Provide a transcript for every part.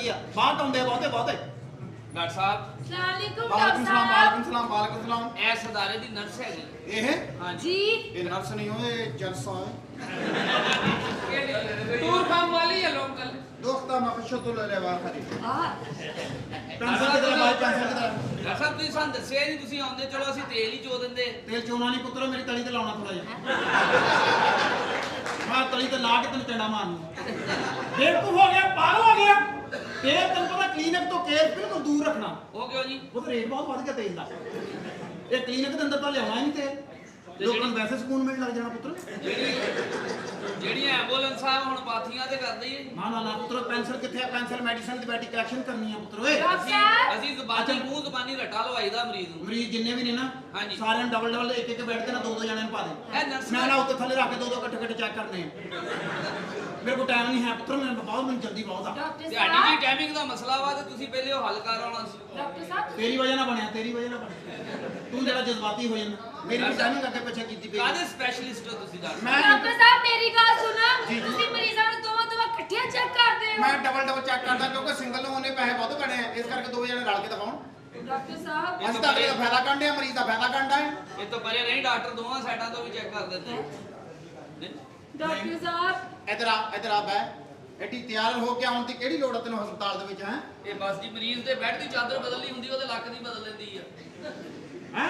ਆ ਬਾਹਰ ਆਉਂਦੇ ਬਹੁਤੇ ਬਹੁਤੇ ਡਾਕਟਰ ਸਾਹਿਬ ਵਾਲੇਕੁਮ ਸਲਾਮ ਵਾਲੇਕੁਮ ਸਲਾਮ ਵਾਲੇਕੁਮ ਸਲਾਮ ਇਹ ਸਰਦਾਰੇ ਦੀ ਨਰਸ ਹੈਗੀ ਇਹ ਹਾਂਜੀ ਇਹ ਨਰਸ ਨਹੀਂ ਹੋਏ ਜਲਸਾ ਹੈ ਟੂਰ ਕੰਮ ਵਾਲੀ ਹੈ ਲੋਕਲ ਦੋਖਤਾ ਮਕਸ਼ਤੁ ਲੈ ਵਾ ਖਰੀ ਡਾਕਟਰ ਪੈਨਸਲ ਕਿਧਰ ਬਾਈ ਪੈਨਸਲ ਕਿਧਰ ਸਾਹਿਬ ਤੁਸੀਂ ਸਾਨੂੰ ਦੱਸਿਆ ਨਹੀਂ ਤੁਸੀਂ ਆਉਂਦੇ ਚਲੋ ਅਸੀਂ ਤੇਲ ਹੀ ਚੋ ਦਿੰਦੇ ਤੇਲ ਚੋਣਾ ਨਹੀਂ ਪੁੱਤਰੋ ਮੇਰੀ ਤਲੀ ਤੇ ਲਾਉਣਾ ਥੋੜਾ ਜਿਹਾ ਮੈਂ ਤਲੀ ਤੇ ਲਾ ਕੇ ਤੈਨੂੰ ਚੰਡਾ ਮਾਰਨੀ ਬੇਵਕੂਫ ਹੋ ਗਿਆ ਪਾਗਲ ਹੋ ਗਿਆ ਤੇਲ ਤੈਨੂੰ ਪਤਾ ਕਲੀਨਿਕ ਤੋਂ ਕੇਸ ਬਿਲਕੁਲ ਦੂਰ ਰੱਖਣਾ ਉਹ ਕਿਉਂ ਜੀ ਉਹ ਰੇਟ ਬਹੁਤ ਵੱਧ ਗਿਆ ਤੇਲ ਦਾ ਇਹ ਕਲੀਨਿਕ ਦੇ ਅੰਦਰ ਤਾਂ ਲਿਆਉਣਾ ਹੀ ਨਹੀਂ ਤੇਲ ਲੋਕਾਂ ਨੂੰ ਵੈਸੇ ਸਕੂਨ ਮਿਲਣ ਲੱਗ ਜਾਣਾ ਪੁੱਤਰ ਜਿਹੜੀਆਂ ਐਂਬੂਲੈਂਸ ਆ ਹੁਣ ਪਾਥੀਆਂ ਤੇ ਕਰਦੇ ਹੀ ਆ ਜੀ ਨਾ ਨਾ ਨਾ ਪੁੱਤਰ ਪੈਨਸਲ ਕਿੱਥੇ ਆ ਪੈਨਸਲ ਮੈਡੀਸਨ ਦੀ ਬੈਟਿਕ ਐਕਸ਼ਨ ਕਰਨੀ ਆ ਪੁੱਤਰ ਓਏ ਅਸੀਂ ਜ਼ੁਬਾਨੀ ਮੂੰਹ ਜ਼ੁਬਾਨੀ ਰੱਟਾ ਲਵਾਈਦਾ ਮਰੀਜ਼ ਨੂੰ ਮਰੀਜ਼ ਜਿੰਨੇ ਵੀ ਨੇ ਨਾ ਹਾਂਜੀ। ਸਾਰਿਆਂ ਨੂੰ ਡਬਲ ਡਬਲ ਇੱਕ ਇੱਕ ਬੈੱਡ ਤੇ ਨਾ ਦੋ ਦੋ ਜਣਿਆਂ ਨੂੰ ਪਾ ਦੇ ਇਹ ਨਰਸ ਮੈਂ ਨਾ ਉੱਤੇ ਥੱਲੇ ਰੱਖ ਕੇ ਦੋ ਦੋ ਇਕੱਠੇ ਇਕੱਠੇ ਚੈੱਕ ਕਰਨੇ ਆ ਮੇਰੇ ਕੋਲ ਟਾਈਮ ਨਹੀਂ ਹੈ ਪੁੱਤਰ ਮੈਨੂੰ ਜਲਦੀ ਬਹੁਤ ਆ ਤੁਹਾਡੀ ਜੀ ਟਾਈਮਿੰਗ ਦਾ ਮਸਲਾ ਵਾ ਤੇ ਤੁਸੀਂ ਪਹਿਲੇ ਉਹ ਹੱਲ ਕਰ ਆਉਣਾ ਸੀ ਤੇਰੀ ਵਜ੍ਹਾ ਨਾਲ ਬਣਿਆ ਤੇਰੀ ਵਜ੍ਹਾ ਨਾਲ ਬਣਿਆ ਤੂੰ ਜਿਹੜਾ ਜਜ਼ਬਾਤੀ ਹੋ ਜਾਂਦਾ ਮੇਰੀ ਵੀ ਟਾਈਮਿੰਗ ਅੱਗੇ ਪਿੱਛੇ ਕੀਤੀ ਪਈ ਕਾਹਦੇ ਸਪੈਸ਼ਲਿਸਟ ਹੋ ਤੁਸੀਂ ਦੱਸ ਮੈਂ ਡਾਕਟਰ ਸਾਹਿਬ ਮੇਰੀ ਗੱਲ ਸੁਣੋ ਜੀ। ਤੁਸੀਂ ਮਰੀਜ਼ਾਂ ਨੂੰ ਦੋਵਾਂ ਇਕੱਠਿਆਂ ਚੈੱਕ ਕਰਦੇ ਹੋ ਮੈਂ ਡਬਲ ਚੈੱਕ ਕਰਦਾ ਕਿਉਂਕਿ ਸਿੰਗਲ ਨੂੰ ਉਹਨੇ ਪੈਸੇ ਬਹੁਤ ਬਣੇ ਆ ਇਸ ਕਰਕੇ ਦੋ ਜਣੇ ਰਲ ਕੇ ਦਿਖਾਉਣ ਡਾਕਟਰ ਸਾਹਿਬ ਅਸੀਂ ਤਾਂ ਅਗਲੇ ਦਾ ਫਾਇਦਾ ਕੱਢਿਆ ਮਰੀਜ਼ ਦਾ ਫਾਇਦਾ ਕੱਢਦਾ ਹੈ ਇਹ ਤੋਂ ਪਰੇ ਨਹੀਂ ਡਾਕਟਰ ਦੋਵਾਂ ਸਾਈਡਾਂ ਤੋਂ ਵੀ ਚੈੱਕ ਕਰ ਦਿੰਦੇ ਡਾਕਟਰ ਸਾਹਿਬ ਇੱਧਰ ਆ ਬੈ ਐਡੀ ਤਿਆਰ ਹੋ ਕੇ ਆਉਣ ਦੀ ਕਿਹੜੀ ਲੋੜ ਆ ਤੈਨੂੰ ਹਸਪਤਾਲ ਦੇ ਵਿੱਚ ਹੈ ਇਹ ਬਸ ਜੀ ਮਰੀਜ਼ ਦੇ ਬੈੱਡ ਦੀ ਚਾਦਰ ਬਦਲਣੀ ਹੁੰਦੀ ਉਹਦੇ ਲੱਕ ਦੀ ਬਦਲ ਲੈਂਦੀ ਆ ਹੈ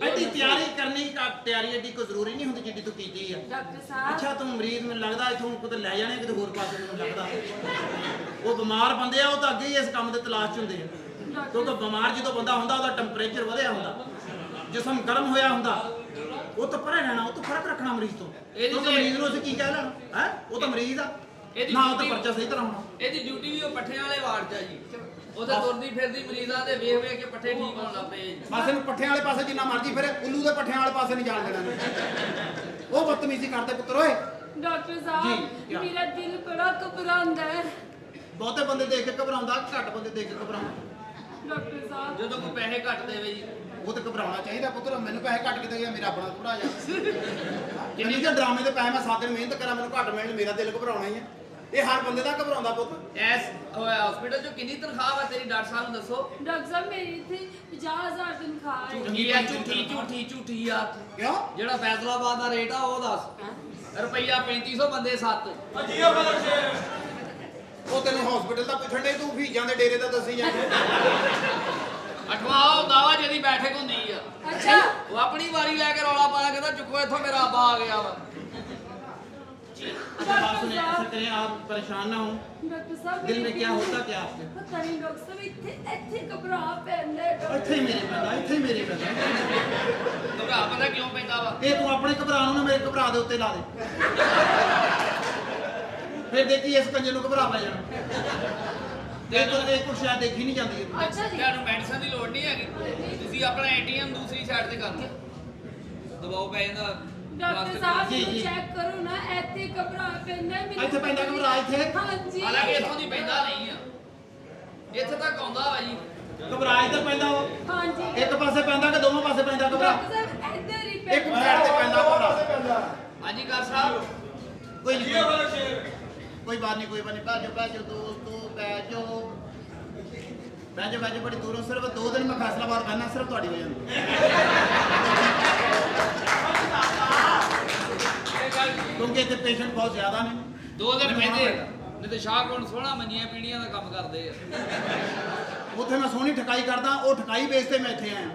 ਐਡੀ ਤਿਆਰੀ ਕਰਨੀ ਤਿਆਰੀ ਐਡੀ ਕੋਈ ਜ਼ਰੂਰੀ ਨਹੀਂ ਹੁੰਦੀ ਜਿੱਡੀ ਤੂੰ ਕੀਤੀ ਆ ਡਾਕਟਰ ਸਾਹਿਬ ਅੱਛਾ ਤੂੰ ਮਰੀਜ਼ ਮੈਨੂੰ ਲੱਗਦਾ ਇਥੋਂ ਕਿਤੇ ਲੈ ਜਾਣੇ ਕਿਤੇ ਹੋਰ ਪਾਸੇ ਮੈਨੂੰ ਲੱਗਦਾ ਉਹ ਬਿਮਾਰ ਬੰਦੇ ਆ ਉਹ ਤਾਂ ਅੱਗੇ ਹੀ ਇਸ ਕੰਮ ਦੇ ਤਲਾਸ਼ 'ਚ ਹੁੰਦੇ ਆ ਕਿਉਂਕਿ ਬਿਮਾਰ ਜਦੋਂ ਬੰਦਾ ਹੁੰਦਾ ਉਹਦਾ ਟੈਂਪਰੇਚਰ ਵਧਿਆ ਹੁੰਦਾ ਜਿਸਮ ਗਰਮ ਹੋਇਆ ਹੁੰਦਾ ਉਹ ਤਾਂ ਪਰੇ ਰਹਿਣਾ ਉਹ ਤੋਂ ਫਰਕ ਰੱਖਣਾ ਮਰੀਜ਼ ਤੋਂ ਕਿਉਂਕਿ ਮਰੀਜ਼ ਨੂੰ ਅਸੀਂ ਕੀ ਕਹਿ ਲੈਣਾ ਹੈ ਉਹ ਤਾਂ ਮਰੀਜ਼ ਆ ਨਾ ਉਹ ਤਾਂ ਪਰਚਾ ਸਹੀ ਤਰ੍ਹਾਂ ਹੋਣਾ ਇਹਦੀ ਡਿਊਟੀ ਵੀ ਉਹ ਪੱਠਿਆਂ ਵਾਲੇ ਵਾਰਡ 'ਚ ਆ ਜੀ ਉਹਦੇ ਤੁਰਦੀ ਫਿਰਦੀ ਮਰੀਜ਼ਾਂ ਦੇ ਵੇਖ ਵੇਖ ਕੇ ਪੱਠੇ ਠੀਕ ਹੋਣ ਲੱਗ ਪਏ ਜੀ ਬਸ ਇਹਨੂੰ ਪੱਠਿਆਂ ਵਾਲੇ ਪਾਸੇ ਜਿੰਨਾ ਮਰਜ਼ੀ ਫਿਰੇ ਉੱਲੂ ਦੇ ਪੱਠਿਆਂ ਵਾਲੇ ਪਾਸੇ ਨਹੀਂ ਜਾਣ ਦੇਣਾ ਉਹ ਬਦਤਮੀਜ਼ੀ ਕਰਦੇ ਪੁੱਤਰ ਓਏ ਡਾਕਟਰ ਸਾਹਿਬ ਮੇਰਾ ਦਿਲ ਬੜਾ ਘਬਰਾਉਂਦਾ ਹੈ ਬਹੁਤੇ ਬੰਦੇ ਦੇਖ ਕੇ ਘਬਰਾਉਂਦਾ ਘੱਟ ਬੰਦੇ ਦੇਖ ਕੇ ਘਬਰਾਉਂਦਾ ਡਾਕਟਰ ਸਾਹਿਬ ਜਦੋਂ ਕੋਈ ਪੈਸੇ ਘੱਟ ਦੇਵੇ ਜੀ ਉਹ ਤਾਂ ਘਬਰਾਉਣਾ ਚਾਹੀਦਾ ਪੁੱਤਰ ਮੈਨੂੰ ਪੈਸੇ ਘੱਟ ਕਿਤੇ ਗਿਆ ਮੇਰਾ ਆਪਣਾ ਘਬਰਾ ਜਾ ਜਿੰਨੀ ਕਿ ਡਰਾਮੇ ਦੇ ਪੈਸੇ ਮੈਂ 7 ਦਿਨ ਮਿਹਨਤ ਕਰਾਂ ਮੈਨੂੰ ਘੱਟ ਮਿਲਣ ਮੇਰਾ ਦਿਲ ਘਬਰਾਉਣਾ ਹੀ ਆ ਇਹ ਹਰ ਬੰਦੇ ਦਾ ਘਬਰਾਉਂਦਾ ਪੁੱਤ ਐਸ ਹਸਪੀਟਲ 'ਚ ਕਿੰਨੀ ਤਨਖਾਹ ਵਾ ਤੇਰੀ ਡਾਕਟਰ ਸਾਹਿਬ ਨੂੰ ਦੱਸੋ ਡਾਕਟਰ ਸਾਹਿਬ ਮੇਰੀ ਇੱਥੇ 50000 ਤਨਖਾਹ ਹੈ ਝੂਠੀ ਆ ਝੂਠੀ ਆ ਕਿਉਂ ਜਿਹੜਾ ਫੈਸਲਾਬਾਦ ਦਾ ਰੇਟ ਆ ਉਹ ਦੱਸ ਰੁਪਈਆ 3500 ਬੰਦੇ 7 ਉਹ ਤੈਨੂੰ ਹਸਪੀਟਲ ਦਾ ਪੁੱਛਣ ਦੇ ਤੂੰ ਫੀਜਾਂ ਦੇ ਡੇਰੇ ਦਾ ਦੱਸੀ ਜਾਂਦਾ ਅਠਵਾਂ ਉਹ ਦਾਵਾ ਜਿਹਦੀ ਬੈਠਕ ਹੁੰਦੀ ਆ ਅੱਛਾ ਉਹ ਆਪਣੀ ਵਾਰੀ ਲੈ ਕੇ ਰੌਲਾ ਪਾਣਾ ਕਹਿੰਦਾ ਚੁੱਕੋ ਇੱਥੋਂ ਮੇਰਾ ਆਬਾ ਆ ਗਿਆ ਵਾ अच्छा बात सुनिए ऐसा करें आप परेशान ना हो ਡਾਕਟਰ ਸਾਹਿਬ दिल में क्या होता क्या आपके ਪਤਾ ਨਹੀਂ ਡਾਕਟਰ ਸਾਹਿਬ ਇੱਥੇ ਘਬਰਾ ਪੈਂਦਾ ਹੈ ਡਾਕਟਰ ਇੱਥੇ ਹੀ ਮੇਰੇ ਪੈਂਦਾ ਇੱਥੇ ਹੀ ਮੇਰੇ ਪੈਂਦਾ ਘਬਰਾ ਪਤਾ ਕਿਉਂ ਪੈਂਦਾ ਵਾ ਇਹ ਤੂੰ ਆਪਣੇ ਘਬਰਾ ਨੂੰ ਨਾ ਮੇਰੇ ਘਬਰਾ ਦੇ ਉੱਤੇ ਲਾ ਦੇ ਫਿਰ ਦੇਖੀ ਇਸ ਕੰਜੇ ਨੂੰ ਘਬਰਾ ਪੈ ਜਾਣਾ ਤੇ ਤੂੰ ਇਹ ਕੁਛ ਸ਼ਾਇਦ ਦੇਖੀ ਨਹੀਂ ਜਾਂਦੀ ਇਹਨੂੰ। ਅੱਛਾ ਜੀ ਤੁਹਾਨੂੰ ਮੈਡੀਸਨ ਦੀ ਲੋੜ ਨਹੀਂ ਹੈਗੀ ਤੁਸੀਂ ਆਪਣਾ ਏਟੀਐਮ ਦੂਸਰੀ ਸਾਈਡ ਤੇ ਕਰ ਦਿਓ ਦਬਾਓ ਪੈ ਜਾਂਦਾ ਡਾਕਟਰ ਸਾਹਿਬ ਜੀ, ਜੀ। ਚੈੱਕ ਕਰੋ ਨਾ ਇੱਥੇ ਘਬਰਾ ਪੈਂਦਾ ਹੈ ਮੇਰੇ ਇੱਥੇ ਪੈਂਦਾ ਘਬਰਾ ਇੱਥੇ ਹਾਂਜੀ ਹਾਲਾਂਕਿ ਇੱਥੋਂ ਦੀ ਪੈਂਦਾ ਨਹੀਂ ਆ ਇੱਥੇ ਤੱਕ ਆਉਂਦਾ ਵਾ ਜੀ ਘਬਰਾ ਇੱਧਰ ਪੈਂਦਾ ਉਹ ਹਾਂਜੀ ਇੱਕ ਪਾਸੇ ਪੈਂਦਾ ਕਿ ਦੋਵਾਂ ਪਾਸੇ ਪੈਂਦਾ ਘਬਰਾ ਡਾਕਟਰ ਸਾਹਿਬ ਇੱਧਰ ਹੀ ਇੱਕ ਪੈਂਦਾ ਸਾਈਡ ਤੇ ਪੈਂਦਾ ਘਬਰਾ ਹਾਂਜੀ ਕਰ ਸਾਹਿਬ ਕੋਈ ਨਹੀਂ ਕੋਈ ਬਾਤ ਨਹੀਂ ਕੋਈ ਬਾਤ ਨਹੀਂ ਬਾਜੋ ਦੋਸਤੋ ਬੈਜੋ ਬੜੀ ਦੂਰੋਂ ਸਿਰਫ 2 ਦਿਨ ਮੈਂ ਫੈਸਲਾਬਾਦ ਬਹਿਣਾ ਸਿਰਫ ਤੁਹਾਡੀ ਵਜ੍ਹਾ ਨਾਲ ਕਿਉਂਕਿ ਇੱਥੇ ਪੇਸ਼ੈਂਟ ਬਹੁਤ ਜ਼ਿਆਦਾ ਨੇ 2 ਦਿਨ ਪੈਂਦੇ ਨਹੀਂ ਤੇ ਸ਼ਾਹਕੋਟ ਸੋਹਣਾ ਮੰਨੀਆਂ ਪੀੜੀਆਂ ਦਾ ਕੰਮ ਕਰਦੇ ਆ ਉੱਥੇ ਮੈਂ ਸੋਹਣੀ ਠਕਾਈ ਕਰਦਾ ਉਹ ਠਕਾਈ ਵੇਚਦੇ ਮੈਂ ਇੱਥੇ ਆਇਆ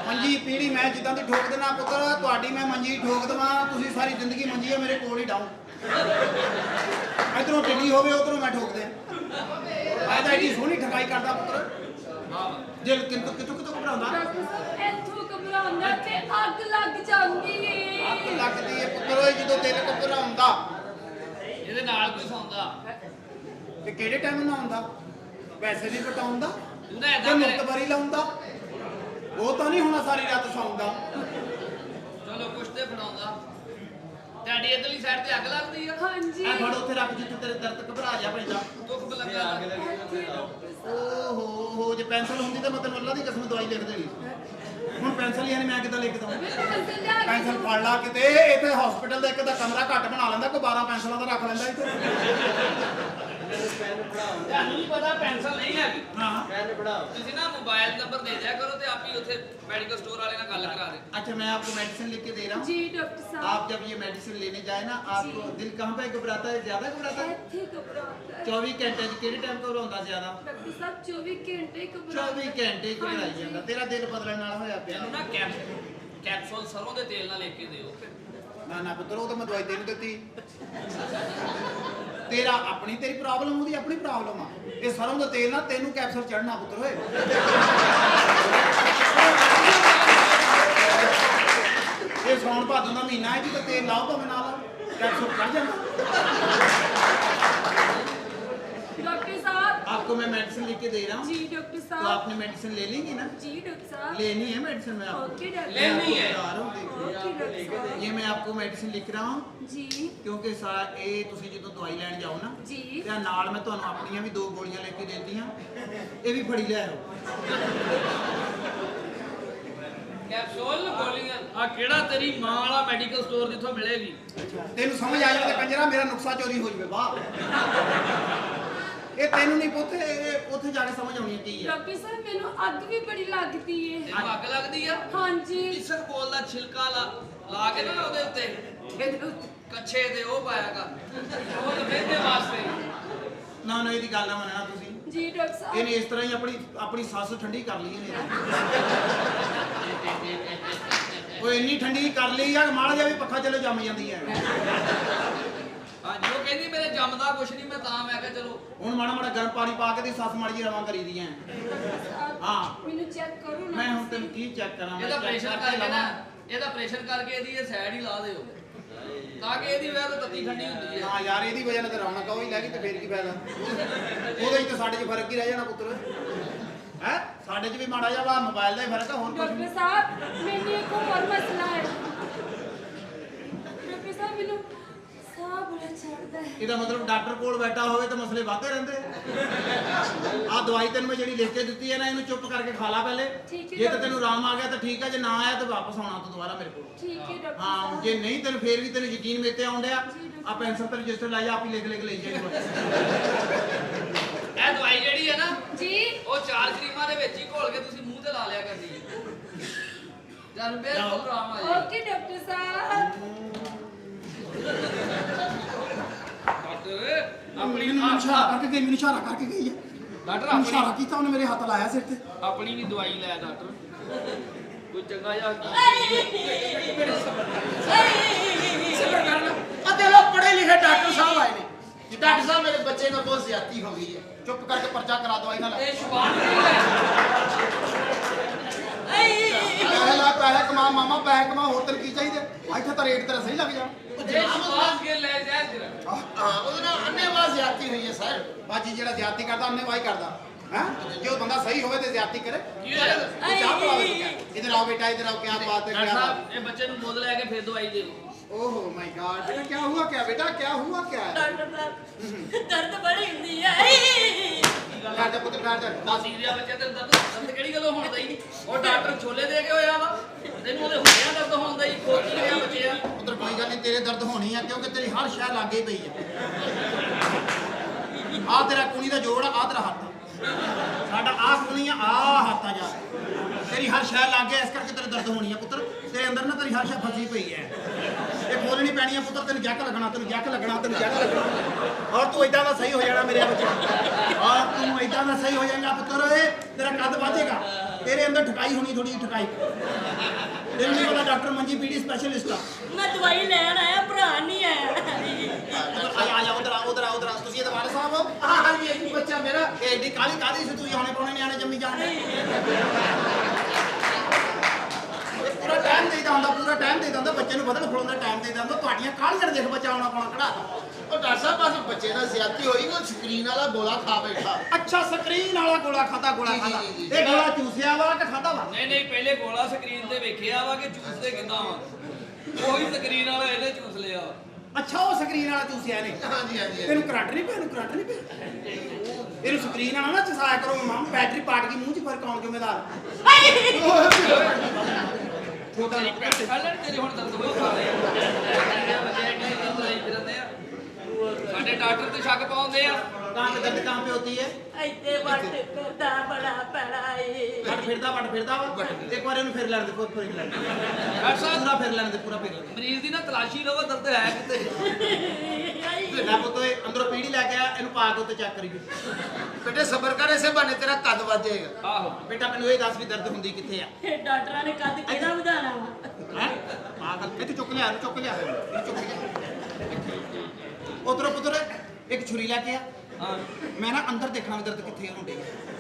ਮੰਜੀ ਪੀੜੀ ਮੈਂ ਜਿੱਦਾਂ ਦੀ ਠੋਕ ਦੇਣਾ ਪੁੱਤਰ ਤੁਹਾਡੀ ਮੈਂ ਮੰਜੀ ਠੋਕ ਦੇਵਾਂ ਤੁਸੀਂ ਸਾਰੀ ਜ਼ਿੰਦਗੀ ਮੰਜੀ ਹੈ ਮੇਰੇ ਕੋਲ ਹੀ ਡਾਊਨ ਇਧਰੋਂ ਟਿੱਡੀ ਹੋਵੇ ਉਧਰੋਂ ਮੈਂ ਠੋਕ ਦੇ ਮੈਂ ਤਾਂ ਇੱਡੀ ਸੋਹਣੀ ਠਕਾਈ ਕਰਦਾ ਪੁੱਤਰ ਦਿਲ ਕਿਤੋਂ ਘਬਰਾਉਂਦਾ ਡਾਕਟਰ ਸਾਹਿਬ ਇੱਥੋਂ ਘਬਰਾਉਂਦਾ ਤੇ ਅੱਗ ਲੱਗ ਜਾਂਦੀ ਏ ਅੱਗ ਲੱਗਦੀ ਹੈ ਪੁੱਤਰ ਓਏ ਜਦੋਂ ਦਿਲ ਘਬਰਾਉਂਦਾ ਇਹਦੇ ਨਾਲ ਕੋਈ ਸੌਂਦਾ ਤੇ ਕਿਹੜੇ ਟਾਈਮ ਨਾਲ ਆਉਂਦਾ ਪੈਸੇ ਨਹੀਂ ਪਟਾਉਂਦਾ ਤੂੰ ਨਾ ਤੇ ਏਦਾਂ ਕਰੇ ਮੁਕਤਬਰੀ ਲਾਉਂਦਾ ਉਹ ਤਾਂ ਨਹੀਂ ਹੋਣਾ ਸਾਰੀ ਰਾਤ ਸੌਂਦਾ ਚਲੋ ਕੁਛ ਤੇ ਬਣਾਉਂਦਾ ਤੁਹਾਡੀ ਇਧਰਲੀ ਸਾਈਡ ਤੇ ਅੱਗ ਲੱਗਦੀ ਆ ਹਾਂਜੀ ਐ ਫੜ ਉੱਥੇ ਰੱਖ ਜਿੱਥੇ ਤੇਰੇ ਦਰਦ ਘਬਰਾ ਜਾ ਪੈਂਦਾ ਦੁੱਖ ਲੱਗਾ ਓਹੋ ਜੇ ਪੈਨਸਲ ਹੁੰਦੀ ਤਾਂ ਮੈਂ ਤੈਨੂੰ ਅੱਲਾ ਦੀ ਕਸਮ ਦਵਾਈ ਲਿਖ ਦੇਣੀ ਹੁਣ ਪੈਨਸਲ ਹੀ ਨਹੀਂ ਮੈਂ ਕਿੱਦਾਂ ਲਿਖ ਦਵਾਂ ਪੈਨਸਲ ਫੜ ਲਾ ਕਿਤੇ ਇੱਥੇ ਹਸਪੀਟਲ ਦਾ ਇੱਕ ਦਾ ਕਮਰਾ ਘੱਟ ਬਣਾ ਲੈਂਦਾ ਕੋਈ 12 ਪੈਨਸਲਾਂ ਦਾ ਰੱਖ ਲੈਂਦਾ ਇੱਥੇ ਪਤਾ ਪੈਨਸਲ ਨਹੀਂ ਹੈਗੀ हाँ ਤੁਸੀਂ ਨਾ ਮੋਬਾਈਲ ਨੰਬਰ ਦੇ ਦਿਆ ਕਰੋ ਤੇ ਆਪੀ ਉੱਥੇ ਮੈਡੀਕਲ ਸਟੋਰ ਵਾਲੇ ਨਾਲ ਗੱਲ ਕਰਾ ਦੇ अच्छा मैं आपको मेडिसिन लिख के दे रहा हूँ जी डॉक्टर साहब आप जब ये मेडिसिन लेने जाए ना आपको दिल कहाँ पे घबराता है ज्यादा घबराता है ਇੱਥੇ ਘਬਰਾਹਟ ਹੈ 24 घंटे ਕਿਹੜੇ ਟਾਈਮ ਘਬਰਾਉਂਦਾ ਜ਼ਿਆਦਾ ਡਾਕਟਰ ਸਾਹਿਬ 24 ਘੰਟੇ ਘਬਰਾਹਟ 24 ਘੰਟੇ ਘਬਰਾਈ ਜਾਂਦਾ ਤੇਰਾ ਦਿਲ ਬਦਲਣ ਨਾਲ ਹੋਇਆ ਪਿਆ ਇਹਨੂੰ ਨਾ ਕੈਪਸੂਲ ਸਰੋਂ ਦੇ ਤੇਲ ਨਾਲ ਲੈ ਕੇ ਦਿਓ ਨਾ ਨਾ ਪੁੱਤਰ ਉਹ ਤਾਂ ਮੈਂ ਦਵਾਈ ਤੈਨੂੰ ਦਿੱਤੀ ਤੇਰਾ ਆਪਣੀ ਤੇਰੀ ਪ੍ਰੋਬਲਮ ਉਹਦੀ ਆਪਣੀ ਪ੍ਰੋਬਲਮ ਆ ਇਹ ਸਰੋਂ ਦਾ ਤੇਲ ਨਾਲ ਤੈਨੂੰ ਕੈਪਸੂਲ ਚੜਨਾ ਪੁੱਤਰ ਓਏ ਇਹ ਸੌਣ ਭਾਦੋਂ ਦਾ ਮਹੀਨਾ ਹੈ ਜੀ ਤਾਂ ਤੇਲ ਲਾਓ ਭਾਵੇਂ ਨਾ ਲਾਓ ਕੈਪਸੂਲ ਚੜ ਜਾਂਦਾ डॉक्टर साहब आपको मैं मेडिसिन लिख के दे रहा हूँ जी डॉक्टर तो साहब आपने मेडिसिन ले लेंगी ना जी डॉक्टर साहब लेनी है मेडिसिन में आपको ओके डॉक्टर लेनी है। बता रहा हूँ, देखिए। ओके डॉक्टर साहब ये मैं आपको मेडिसिन लिख रहा हूँ जी ਕਿਉਂਕਿ ਸਾਰਾ ਇਹ ਤੁਸੀਂ ਜਦੋਂ ਦਵਾਈ ਲੈਣ ਜਾਓ ਨਾ जी ਤੇ ਨਾਲ ਮੈਂ ਤੁਹਾਨੂੰ ਆਪਣੀਆਂ ਵੀ 2 ਗੋਲੀਆਂ ਲੈ ਕੇ ਦੇਤੀਆਂ ਇਹ ਵੀ ਫੜੀ ਲਿਆਓ ਕੈਪਸੂਲ ਗੋਲੀਆਂ ਆ ਕਿਹੜਾ ਤੇਰੀ ਮਾਂ ਵਾਲਾ ਮੈਡੀਕਲ ਸਟੋਰ ਜਿੱਥੋਂ ਮਿਲੇਗੀ ਤੈਨੂੰ ਸਮਝ ਆ ਜਾਵੇ ਤੇ ਕੰਜਰਾ ਮੇਰਾ ਨੁਕਸਾ ਚੋਰੀ ਹੋ ਜਾਵੇ ਵਾਹ ਇਹ ਤੈਨੂੰ ਨਹੀਂ ਪੁੱਤ ਇਹ ਉੱਥੇ ਜਾ ਕੇ ਸਮਝ ਆਉਣੀ ਹੈ ਕੀ ਹੈ डॉक्टर साहब मैंने अग भी बड़ी लगती है ਤੈਨੂੰ ਅੱਗ ਲੱਗਦੀ ਆ हाँ जी ਇਸਰ ਕੋਲ ਦਾ ਛਿਲਕਾ ਲਾ ਕੇ ਨਾ ਉਹਦੇ ਉੱਤੇ ਕੱਛੇ ਤੇ ਉਹ ਪਾਇਆ ਕਰ ਉਹ ਵੇਖਦੇ ਵਾਸਤੇ ਨਾ ਨਾ ਇਹਦੀ ਗੱਲ ਨਾ ਮੰਨਣਾ ਤੁਸੀਂ जी डॉक्टर साहब ਇਹਨੇ ਇਸ ਤਰ੍ਹਾਂ ਹੀ ਆਪਣੀ ਸੱਸ ਠੰਡੀ ਕਰ ਲਈ ਇਹਨੇ ਉਹ ਇੰਨੀ ਠੰਡੀ ਕਰ ਲਈ ਆ ਮਾੜਾ ਜਿਹਾ ਵੀ ਪੱਖਾ ਚੱਲੇ ਜੰਮ ਜਾਂਦੀ ਹੈ ਹਾਂਜੀ ਉਹ ਕਹਿੰਦੀ ਮੇਰੇ ਜੰਮਦਾ ਕੁਛ ਨਹੀਂ ਮੈਂ ਤਾਂ ਮੈਂ ਕਿਹਾ ਚਲੋ ਹੁਣ ਮਾੜਾ ਮਾੜਾ ਗਰਮ ਪਾਣੀ ਪਾ ਕੇ ਦੀ ਸੱਸ ਮਾੜੀ ਜਿਹੀ ਰਵਾਂ ਕਰੀ ਦੀਆਂ हाँ। मैंने चेक करो ना ਮੈਂ ਹੁਣ ਤੈਨੂੰ ਕੀ ਚੈੱਕ ਕਰਾਂ ਇਹਦਾ ਪ੍ਰੈਸ਼ਰ ਕਰਕੇ ਨਾ ਇਹਦਾ ਪ੍ਰੈਸ਼ਰ ਕਰਕੇ ਇਹਦੀ ਇਹ ਸਾਈਡ ਹੀ ਲਾ ਦਿਓ ਤਾਂ ਕਿ ਇਹਦੀ ਵਜ੍ਹਾ ਤੋਂ ਤੱਤੀ ਠੰਡੀ ਹੁੰਦੀ ਹੈ ਹਾਂ ਯਾਰ ਇਹਦੀ ਵਜ੍ਹਾ ਨਾਲ ਤੇ ਰੌਣਕ ਉਹ ਹੀ ਲੈ ਗਈ ਤੇ ਫੇਰ ਕੀ ਫਾਇਦਾ ਉਹਦੇ ਵਿੱਚ ਤਾਂ ਸਾਡੇ 'ਚ ਫਰਕ ਹੀ ਰਹਿ ਜਾਣਾ ਪੁੱਤਰ ਹੈ ਸਾਡੇ 'ਚ ਵੀ ਮਾੜਾ ਜਿਹਾ ਵਾ ਮੋਬਾਈਲ ਦਾ ਹੀ ਫਰਕ ਆ ਹੋਰ ਕੁਝ डॉक्टर ਨਹੀਂ साहब मैंने एक और मसला है डॉक्टर साहब मैंने साह बड़ा चढ़ता है ਇਹਦਾ ਮਤਲਬ ਡਾਕਟਰ ਕੋਲ ਬੈਠਾ ਹੋਵੇ ਤਾਂ ਮਸਲੇ ਵੱਧਦੇ ਰਹਿੰਦੇ ਆ ਦਵਾਈ ਤੈਨੂੰ ਮੈਂ ਜਿਹੜੀ ਲਿਖ ਕੇ ਦਿੱਤੀ ਹੈ ਨਾ ਇਹਨੂੰ ਚੁੱਪ ਕਰਕੇ ਖਾ ਲਾ ਪਹਿਲੇ ਠੀਕ ਹੈ ਜੇ ਤਾਂ ਤੈਨੂੰ ਆਰਾਮ ਆ ਗਿਆ ਤਾਂ ਠੀਕ ਹੈ ਜੇ ਨਾ ਆਇਆ ਤਾਂ ਵਾਪਸ ਆਉਣਾ ਤੂੰ ਦੁਬਾਰਾ ਮੇਰੇ ਕੋਲ ठीक है डॉक्टर ਹਾਂ साहब ਜੇ ਨਹੀਂ ਤੈਨੂੰ ਫੇਰ ਵੀ ਤੈਨੂੰ ਯਕੀਨ ਮੇਤੇ ਆਉਣ ਡਿਆ ਆ ਪੈਨਸਲ ਤੇ ਰਜਿਸਟਰ ਲਾਇਆ ਆਪ ਹੀ ਲਿਖ ਲਿਖ ਲਈ ਜਾਈਂ ਇਹ ਦਵਾਈ ਜਿਹੜੀ ਹੈ ਨਾ जी ਉਹ 4 ਕਰੀਮਾਂ ਦੇ ਵਿੱਚ ਹੀ ਘੋਲ ਕੇ ਤੁਸੀਂ ਮੂੰਹ ਤੇ ਲਾ ਲਿਆ ਕਰਦੀ ਹੈ ਜਦ ਬਿਲਕੁਲ ਆਰਾਮ ਆ ਜਾਏ ओके डॉक्टर साहब ਡਾਕਟਰ ਆਪਣੀ ਮੈਨੂੰ ਇਸ਼ਾਰਾ ਕਰਕੇ ਗਈ ਮੈਨੂੰ ਇਸ਼ਾਰਾ ਕਰਕੇ ਗਈ ਹੈ ਡਾਕਟਰ ਮੈਨੂੰ ਇਸ਼ਾਰਾ ਆਪਣੀ ਕੀਤਾ ਉਹਨੇ ਮੇਰੇ ਹੱਥ ਲਾਇਆ ਸਿਰ ਤੇ ਆਪਣੀ ਵੀ ਦਵਾਈ ਲੈ ਡਾਕਟਰ ਕੋਈ ਚੰਗਾ ਜਿਹਾ ਅੱਧੇ ਲੋਕ ਪੜ੍ਹੇ ਲਿਖੇ ਡਾਕਟਰ ਸਾਹਿਬ ਆਏ ਨੇ ਜੀ ਡਾਕਟਰ ਸਾਹਿਬ ਮੇਰੇ ਬੱਚੇ ਨਾਲ ਬਹੁਤ ਜ਼ਿਆਦਤੀ ਹੋ ਗਈ ਹੈ ਚੁੱਪ ਕਰਕੇ ਪਰਚਾ ਕਰਾ ਦਵਾਈ ਨਾਲ ਇਹ ਸ਼ੁਬਾਨ ਨਹੀਂ ਹੈ ਪੈਸੇ ਕਮਾ ਮਾਮਾ ਪੈਸੇ ਕਮਾ ਹੋਰ ਤੈਨੂੰ ਕੀ ਚਾਹੀਦੇ ਇੱਥੇ ਤਾਂ ਰੇਟ ਤੇਰਾ ਸਹੀ ਲੱਗ ਜਾ ਇਹ ਸ਼ੁਬਾਨ ਕੇ ਲੈ ਜਾ ਜਰਾ ਉਹਦੇ ਨਾਲ ਅੰਨੇਵਾਹ ਜ਼ਿਆਦਤੀ ਹੋਈ ਹੈ ਸਰ ਬਾਜੀ ਜਿਹੜਾ ਜ਼ਿਆਦਤੀ ਕਰਦਾ ਅੰਨੇਵਾਹ ਹੀ ਕਰਦਾ ਹੈ ਜੇ ਉਹ ਬੰਦਾ ਸਹੀ ਹੋਵੇ ਤੇ ਜ਼ਿਆਦਤੀ ਕਰੇ ਕੀ ਹੋਇਆ ਉਹ ਚਾਹ ਪਿਲਾਵੇ ਤੂੰ ਕਹਿ। ਇਧਰ ਆਓ ਬੇਟਾ ਇਧਰ ਆਓ क्या बात है ਡਾਕਟਰ क्या बात ਸਾਹਿਬ ਇਹ ਬੱਚੇ ਨੂੰ ਮੁੱਦ ਲੈ ਕੇ ਫਿਰ ਦਵਾਈ ਦੇ ओहो माय गॉड बेटा क्या हुआ क्या हुआ क्या है डॉक्टर साहब दर्द बड़ी हुई है बैठ जा पुत्र बैठ जा ਮਾਸੀ ਦੇ ਬੱਚੇ ਤੇ ਦਰਦ ਕਿਹੜੀ ਗੱਲੋਂ ਹੁੰਦਾ ਹੀ ਉਹ ਡਾਕਟਰ ਛੋਲੇ ਦੇ ਕੇ ਹੋਇਆ ਵਾ ਤੈਨੂੰ ਉਹਦੇ ਹੁੰਦਿਆਂ ਦਰਦ ਹੁੰਦਾ ਹੀ ਖੋਤੀ ਰਿਹਾ ਬੱਚੇ ਆ ਪੁੱਤਰ ਕੋਈ ਗੱਲ ਨਹੀਂ ਤੇਰੇ ਦਰਦ ਹੋਣੀ ਆ ਕਿਉਂਕਿ ਤੇਰੀ ਹਰ ਸ਼ੈ ਲਾਗੇ ਪਈ ਹੈ ਆ ਤੇਰਾ ਕੂਣੀ ਦਾ ਜੋੜ ਆ ਤੇਰਾ ਹੱਥ ਸਾਡਾ ਆ ਕੂਣੀ ਆ ਹੱਥ ਆ ਜਾ ਤੇਰੀ ਹਰ ਸ਼ੈ ਲਾਗੇ ਇਸ ਕਰਕੇ ਤੇਰੇ ਦਰਦ ਹੋਣੀ ਆ ਪੁੱਤਰ ਤੇਰੇ ਅੰਦਰ ਨਾ ਤੇਰੀ ਹਰ ਸ਼ੈ ਫਸੀ ਪਈ ਹੈ ਇਹ ਖੋਲਣੀ ਪੈਣੀ ਆ ਪੁੱਤਰ ਤੈਨੂੰ ਜੱਕ ਲੱਗਣਾ ਔਰ ਤੂੰ ਇਦਾਂ ਦਾ ਸਹੀ ਹੋ ਜਾਣਾ ਮੇਰੇ ਬੱਚਾ ਔਰ ਤੂੰ ਇਦਾਂ ਦਾ ਸਹੀ ਹੋ ਜਾਏਗਾ ਪੁੱਤਰ ਓਏ ਤੇਰਾ ਕੱਦ ਵਧੇਗਾ ਤੇਰੇ ਅੰਦਰ ਠਕਾਈ ਹੋਣੀ ਥੋੜੀ ਜਿਹੀ ਠਕਾਈ ਤੈਨੂੰ ਨਹੀਂ ਪਤਾ ਡਾਕਟਰ ਮੰਜੀ ਪੀੜੀ ਸਪੈਸ਼ਲਿਸਟ ਆ मैं दवाई लेना आया भरा नहीं आया ਆ ਜਾ ਉਧਰ ਤੁਸੀਂ ਇਹ ਵਾਲਾ ਸਾਹਿਬ ਹੋ ਹਾਂ ਜੀ ਇਹ ਬੱਚਾ ਮੇਰਾ ਐਡੀ ਕਾਲੀ ਸੀ ਤੂੰ ਹੁਣੇ ਪਾਉਣੇ ਨਿਆਣੇ ਜੰਮੀ ਜਾਂਦੇ ਪੂਰਾ ਟਾਈਮ ਦੇਈਦਾ ਹੁੰਦਾ ਬੱਚੇ ਨੂੰ ਵਧਣ ਫੁੱਲਣ ਦਾ ਟਾਈਮ ਦੇਈਦਾ ਹੁੰਦਾ ਤੁਹਾਡੀਆਂ ਕਾਲੀਆਂ ਦੇਖ ਬੱਚਾ ਆਉਣਾ ਪਾਉਣਾ ਖੜਾ ਉਹ ਡਾਕਟਰ ਸਾਹਿਬ ਬਸ ਬੱਚੇ ਨਾਲ ਜ਼ਿਆਦਤੀ ਹੋਈ ਨਾ ਸਕਰੀਨ ਵਾਲਾ ਗੋਲਾ ਖਾ ਬੈਠਾ ਅੱਛਾ ਸਕਰੀਨ ਵਾਲਾ ਗੋਲਾ ਖਾਦਾ ਜੀ। ਇਹ ਗੋਲਾ ਚੂਸਿਆ ਵਾ ਕਿ ਖਾਦਾ ਵਾ ਨਹੀਂ ਪਹਿਲੇ ਗੋਲਾ ਸਕਰੀਨ ਤੇ ਵੇਖਿਆ ਵਾ ਕਿ ਚੂਸਦੇ ਕਿੱਦਾਂ ਵਾ ਉਹੀ ਸਕਰੀਨ ਵਾਲਾ ਇਹਨੇ ਚੂਸ ਲਿਆ ਅੱਛਾ ਉਹ ਸਕਰੀਨ ਵਾਲਾ ਚੂਸਿਆ ਨੇ ਹਾਂਜੀ ਤੈਨੂੰ ਕਰੰਟ ਨਹੀਂ ਪਿਆ ਇਹਨੂੰ ਸਕਰੀਨ ਵਾਲਾ ਨਾ ਚਸਾਇਆ ਕਰੋ ਮਾਮ ਬੈਟਰੀ ਪਾਟ ਗਈ ਮੂੰਹ 'ਚ ਫਰਕ ਆਉਣ ਜ਼ਿੰਮੇਦਾਰ ਛੋਟਾ ਪਹਿਲਾਂ ਤੇਰੇ ਹੁਣ ਦਰਦ ਹੋਇਆ ਖਾ ਲਿਆ ਬੱਚੇ ਐਡੀ ਦਵਾਈ ਫਿਰਦੇ ਆ ਵੱਡੇ ਡਾਕਟਰ ਤੇ ਸ਼ੱਕ ਪਾਉਂਦੇ ਆ। कहाँ पे दर्द कहाँ पे होती है? ਇੱਥੇ ਵੱਟ ਫਿਰਦਾ ਬੜਾ ਪੈੜਾ ਏ वट फिरदा वा एक बार इन्हें फिर लैन दे फिर लैन दे ਡਾਕਟਰ ਸਾਹਿਬ पूरा फिर लैन दे पूरा फिर लैन दे ਮਰੀਜ਼ ਦੀ ਨਾ ਤਲਾਸ਼ੀ ਲਵੋ ਦਰਦ ਹੈ ਕਿਤੇ। मैं पुत्तो अंदरों पीढ़ी लैके आया इन्हू पा के उत्ते चेक करिए ਬੇਟੇ ਸਬਰ ਕਰ ਇਸੇ ਬਹਾਨੇ ਤੇਰਾ ਕੱਦ ਵਧੇਗਾ ਆਹੋ बेटा मैनू ये दस भी दर्द हुंदी कित्थे आ ਇਹ ਡਾਕਟਰਾਂ ਨੇ ਕੱਦ ਕਿਹੜਾ ਵਧਾਣਾ ਵਾ हैं पागल इत्थे चुक लिया चुक लिया चुक लिया उधरों पुत्र एक छुरी लैके आ ਹਾਂ मैं ना अंदर देखना भी दर्द कित्थे होंदे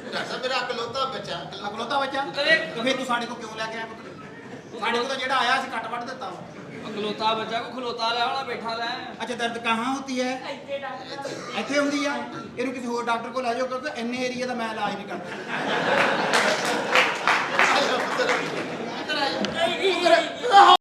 ਡਾਕਟਰ ਸਾਹਿਬ ਮੇਰਾ ਇਕਲੌਤਾ ਬੱਚਾ ਅਕਲੌਤਾ ਬੱਚਾ ਪੁੱਤਰ ਇਹ ਤੇ ਫਿਰ ਤੂੰ ਸਾਡੇ ਕੋਲ ਕਿਉਂ ਲੈ ਕੇ ਆਇਆ ਪੁੱਤਰ ਸਾਡੇ ਕੋਲ ਤਾਂ ਜਿਹੜਾ ਆਇਆ ਸੀ ਕੱਟ ਵੱਢ ਦਿੱਤਾ ਵਾ। ਖਲੋਤਾ ਬੱਚਾ ਕੋ ਖਲੋਤਾ ਲੈ ਵਾਲਾ ਬੈਠਾ ਲੈ। ਅੱਛਾ ਦਰਦ ਕਹਾਂ ਹੁੰਦੀ ਹੈ ਇੱਥੇ ਡਾਕਟਰ ਇੱਥੇ ਹੁੰਦੀ ਆ ਇਹਨੂੰ ਕਿਸੇ ਹੋਰ ਡਾਕਟਰ ਕੋਲ ਲੈ ਜਾਓ ਕਿਉਂਕਿ ਇੰਨੇ ਏਰੀਆ ਦਾ ਮੈਂ ਇਲਾਜ ਨਹੀਂ ਕਰਦਾ